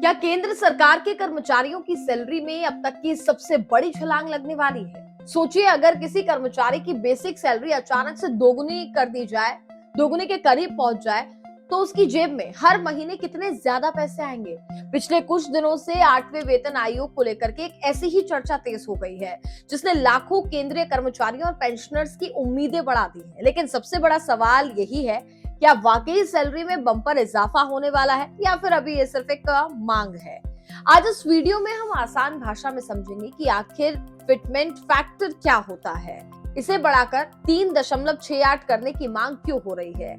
क्या केंद्र सरकार के कर्मचारियों की सैलरी में अब तक की सबसे बड़ी छलांग लगने वाली है? सोचिए, अगर किसी कर्मचारी की बेसिक सैलरी अचानक से दोगुनी कर दी जाए, दोगुनी के करीब पहुंच जाए, तो उसकी जेब में हर महीने कितने ज्यादा पैसे आएंगे। पिछले कुछ दिनों से 8वें वेतन आयोग को लेकर के एक ऐसी ही चर्चा तेज हो गई है, जिसने लाखों केंद्रीय कर्मचारियों और पेंशनर्स की उम्मीदें बढ़ा दी है। लेकिन सबसे बड़ा सवाल यही है, क्या वाकई सैलरी में बम्पर इजाफा होने वाला है या फिर अभी ये सिर्फ एक मांग है। आज इस वीडियो में हम आसान भाषा में समझेंगे कि आखिर फिटमेंट फैक्टर क्या होता है, इसे बढ़ाकर 3.68 करने की मांग क्यों हो रही है,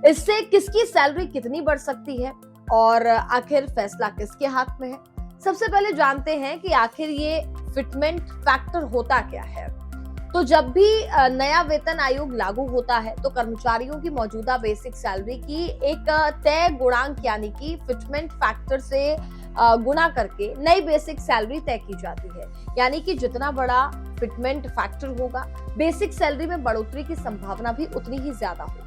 इससे किसकी सैलरी कितनी बढ़ सकती है और आखिर फैसला किसके हाथ में है। सबसे पहले जानते हैं कि आखिर ये फिटमेंट फैक्टर होता क्या है। तो जब भी नया वेतन आयोग लागू होता है तो कर्मचारियों की मौजूदा बेसिक सैलरी की एक तय गुणांक यानी कि फिटमेंट फैक्टर से गुणा करके नई बेसिक सैलरी तय की जाती है। यानी कि जितना बड़ा फिटमेंट फैक्टर होगा, बेसिक सैलरी में बढ़ोतरी की संभावना भी उतनी ही ज्यादा होगी।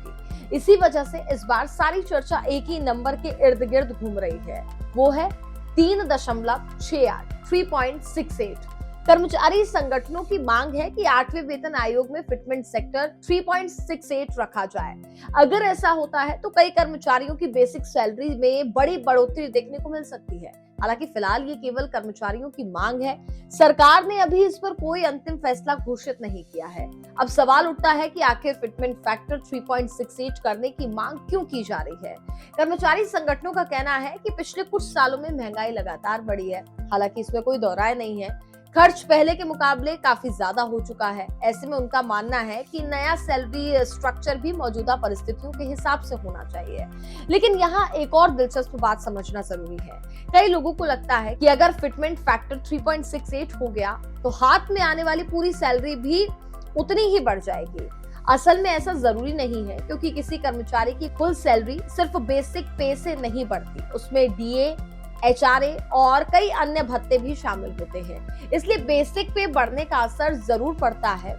इसी वजह से इस बार सारी चर्चा एक ही नंबर के इर्द गिर्द घूम रही है, वो है 3.68। कर्मचारी संगठनों की मांग है कि 8वें वेतन आयोग में फिटमेंट सेक्टर 3.68 रखा जाए। अगर ऐसा होता है तो कई कर्मचारियों की बेसिक सैलरी में बड़ी बढ़ोतरी देखने को मिल सकती है। हालांकि फिलहाल ये केवल कर्मचारियों की मांग है, सरकार ने अभी इस पर कोई अंतिम फैसला घोषित नहीं किया है। अब सवाल उठता है कि आखिर फिटमेंट फैक्टर 3.68 करने की मांग क्यों की जा रही है। कर्मचारी संगठनों का कहना है कि पिछले कुछ सालों में महंगाई लगातार बढ़ी है। हालांकि इसमें कोई दो राय नहीं है, खर्च पहले के मुकाबले काफी ज्यादा हो चुका है। ऐसे में उनका मानना है कि नया सैलरी स्ट्रक्चर भी मौजूदा परिस्थितियों के हिसाब से होना चाहिए। लेकिन यहाँ एक और दिलचस्प बात समझना जरूरी है। कई लोगों को लगता है कि अगर फिटमेंट फैक्टर 3.68 हो गया तो हाथ में आने वाली पूरी सैलरी भी उतनी ही बढ़ जाएगी। असल में ऐसा जरूरी नहीं है, क्योंकि किसी कर्मचारी की कुल सैलरी सिर्फ बेसिक पे से नहीं बढ़ती, उसमें डीए, एचआरए और कई अन्य भत्ते भी शामिल होते हैं। इसलिए बेसिक पे बढ़ने का असर जरूर पड़ता है,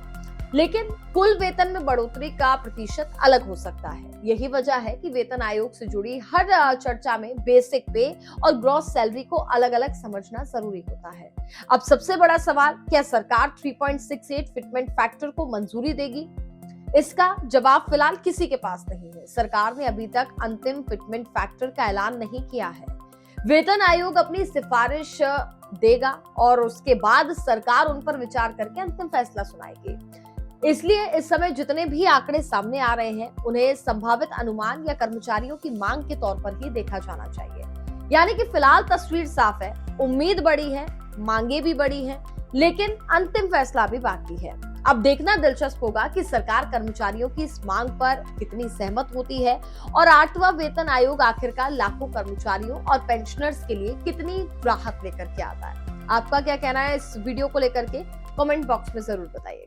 लेकिन कुल वेतन में बढ़ोतरी का प्रतिशत अलग हो सकता है। यही वजह है कि वेतन आयोग से जुड़ी हर चर्चा में बेसिक पे और ग्रॉस सैलरी को अलग अलग समझना जरूरी होता है। अब सबसे बड़ा सवाल, क्या सरकार 3.68 फिटमेंट फैक्टर को मंजूरी देगी? इसका जवाब फिलहाल किसी के पास नहीं है। सरकार ने अभी तक अंतिम फिटमेंट फैक्टर का ऐलान नहीं किया है। वेतन आयोग अपनी सिफारिश देगा और उसके बाद सरकार उन पर विचार करके अंतिम फैसला सुनाएगी। इसलिए इस समय जितने भी आंकड़े सामने आ रहे हैं, उन्हें संभावित अनुमान या कर्मचारियों की मांग के तौर पर ही देखा जाना चाहिए। यानी कि फिलहाल तस्वीर साफ है, उम्मीद बड़ी है, मांगे भी बड़ी हैं, लेकिन अंतिम फैसला भी बाकी है। अब देखना दिलचस्प होगा कि सरकार कर्मचारियों की इस मांग पर कितनी सहमत होती है और 8वां वेतन आयोग आखिरकार लाखों कर्मचारियों और पेंशनर्स के लिए कितनी राहत लेकर के आता है। आपका क्या कहना है इस वीडियो को लेकर के? कमेंट बॉक्स में जरूर बताइए।